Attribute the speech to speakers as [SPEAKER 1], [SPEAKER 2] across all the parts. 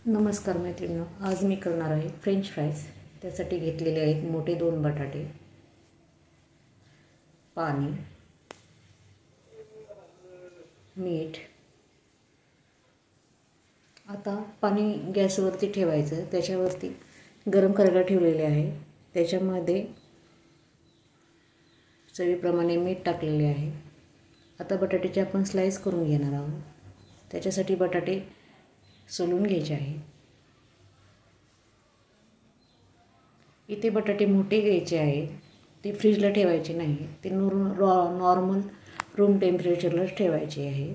[SPEAKER 1] नमस्कार मैत्रिणींनो, आज मी करणार आहे फ्रेंच फ्राईज। त्यासाठी घेतलेले आहेत मोठे 2 बटाटे, पाणी, मीठ। आता पाणी गॅसवरती ठेवायचं, त्याच्यावरती गरम करायला ठेवलेले आहे। त्याच्यामध्ये चवीप्रमाणे मीठ टाकलेले आहे। आता बटाट्याचे आपण स्लाइस करून घेणार आहोत। त्याच्यासाठी बटाटे सोलून घ्यायचे आहे। इथे बटाटे मोठे घ्यायचे आहेत, ते फ्रीजला ठेवायचे नाही, ते नॉर्मल रूम टेम्परेचरलाच ठेवायचे आहे।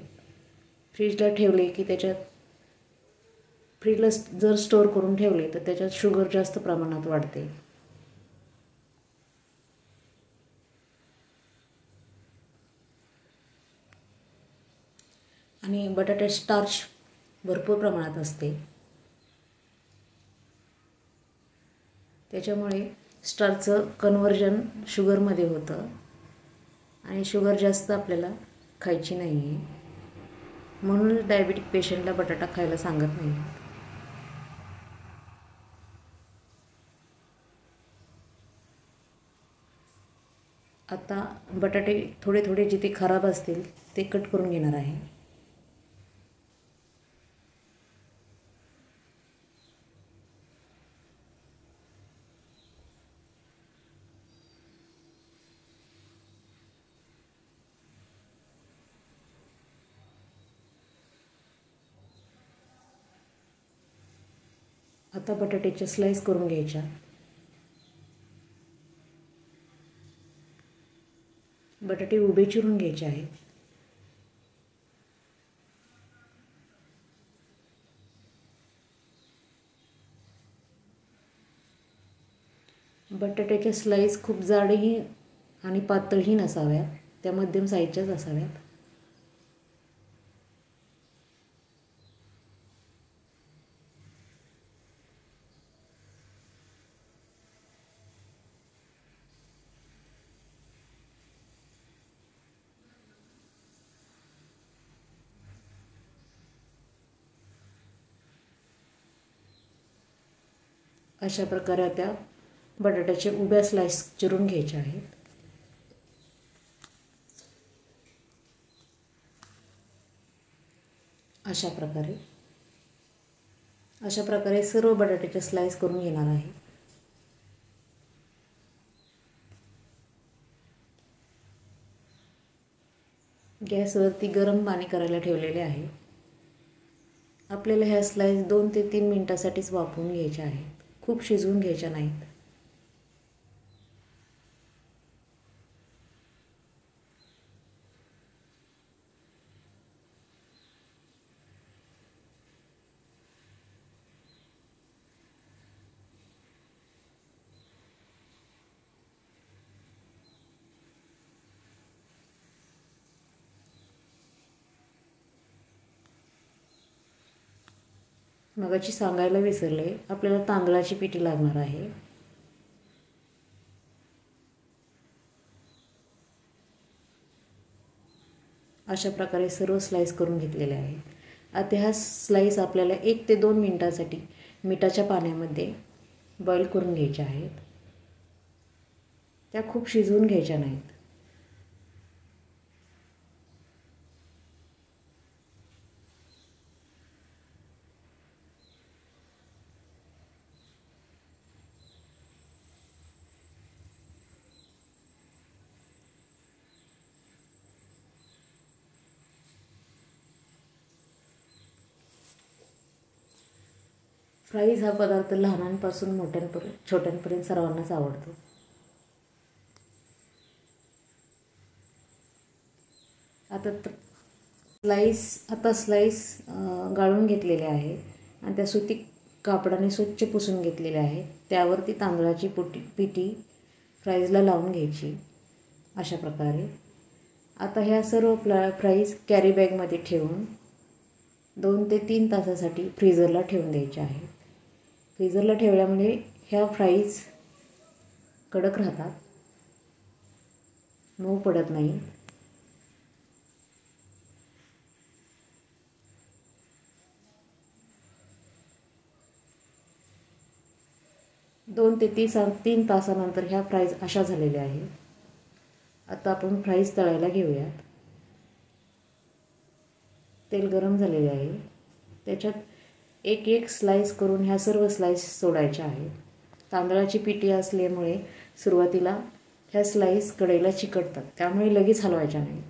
[SPEAKER 1] फ्रीजला ठेवले की फ्रीजला जर स्टोर करून ठेवले तर त्याच्यात शुगर जास्त प्रमाणात वाढते। आणि बटाट्यात स्टार्च भरपूर प्रमाणात असते, त्याच्यामुळे स्टार्चचं कन्व्हर्जन शुगरमध्ये होतं आणि शुगर जास्त आपल्याला खायची नाही आहे। म्हणूनच डायबिटिक पेशंटला बटाटा खायला सांगत नाही। आता बटाटे थोडे थोडे जिथे खराब असतील ते कट करून घेणार आहे। आता बटाट्याचे स्लाइस करून घ्यायच्या। बटाटे उभे चिरून घ्यायचे आहेत। बटाट्याचे स्लाइस खूप जाडही आणि पातळही नसाव्यात, त्या मध्यम साईजच्याच असाव्यात। अशा प्रकारे त्या बटाट्याचे उभ्या स्लाइस चिरून घ्यायचे आहेत। अशा प्रकारे सर्व बटाट्याचे स्लाइस करून घेणार आहे। गॅसवरती गरम पाणी करायला ठेवलेले आहे। आपल्याला ह्या स्लाइस 2 ते 3 मिनिटांसाठीच वाफवून घ्यायच्या आहेत, खूप शिजवून घ्यायच्या नाहीत। मगाची सांगायला विसरले, आपल्याला तांदळाची पिठी लागणार आहे। अशा प्रकारे सर्व स्लाइस करून घेतलेले आहेत। आता ह्या स्लाइस आपल्याला 1 ते 2 मिनिटांसाठी मिठाच्या पाण्यामध्ये बॉईल करून घ्यायच्या आहेत, त्या खूप शिजवून घ्यायच्या नाहीत। फ्राईज हा पदार्थ लहानांपासून छोट्यांपर्यंत सर्वांनाच आवडतो। आता स्लाइस गाळून घेतलेले आहे आणि त्या सुती कापडाने स्वच्छ पुसून घेतलेले आहे। त्यावरती तांदळाची पिठी फ्राईजला लावून घ्यायची अशा प्रकारे। आता ह्या सर्व फ्राईज कॅरी बॅगमध्ये ठेवून 2 ते 3 तासासाठी फ्रीजरला ठेवून द्यायचे आहे। फ्रीजरला ठेवल्यामुळे ह्या फ्राईज कडक राहतात, मऊ पडत नाही। 2 ते 3 तासानंतर ह्या फ्राईज अशा झालेल्या आहेत. आता आपण फ्राईज तळायला घेऊयात. तेल गरम झालेले आहे. त्याच्यात एक एक स्लाईस करून ह्या सर्व स्लाईस सोडायच्या आहेत. तांदळाची पिठी असल्यामुळे सुरुवातीला ह्या स्लाईस कढईला चिकटतात, त्यामुळे लगेच हलवायच्या नाहीत.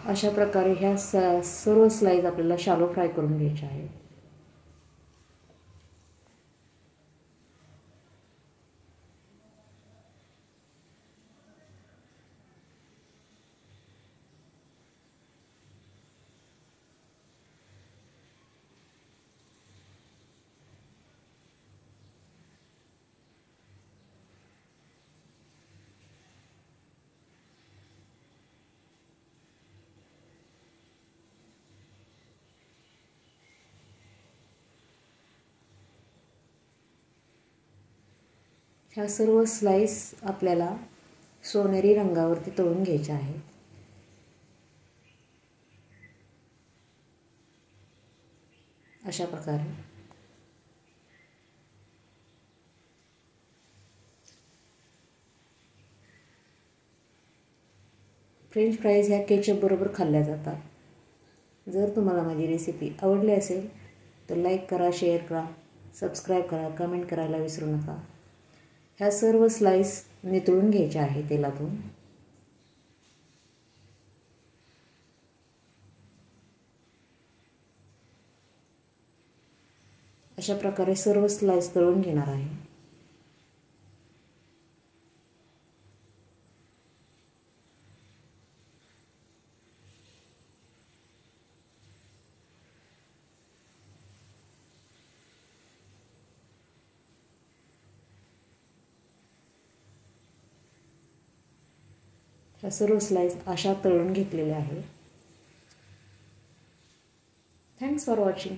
[SPEAKER 1] अशा प्रकारे ह्या सर्व स्लाईस आपल्याला शॅलो फ्राय करून घ्यायच्या आहेत. ह्या सर्व स्लाईस आपल्याला सोनेरी रंगावरती तळून घ्यायच्या आहेत. अशा प्रकारे फ्रेंच फ्राईज ह्या केचप बरोबर खाल्ल्या जातात. जर तुम्हाला माझी रेसिपी आवडली असेल तर लाईक करा, शेअर करा, सबस्क्राईब करा, कमेंट करायला विसरू नका. ह्या सर्व स्लाईस नितळून घ्यायच्या आहे तेलातून. अशा प्रकारे सर्व स्लाईस तळून घेणार आहे. ह्या सर्व स्लाईस अशा तळून घेतलेल्या आहेत. Thanks for watching.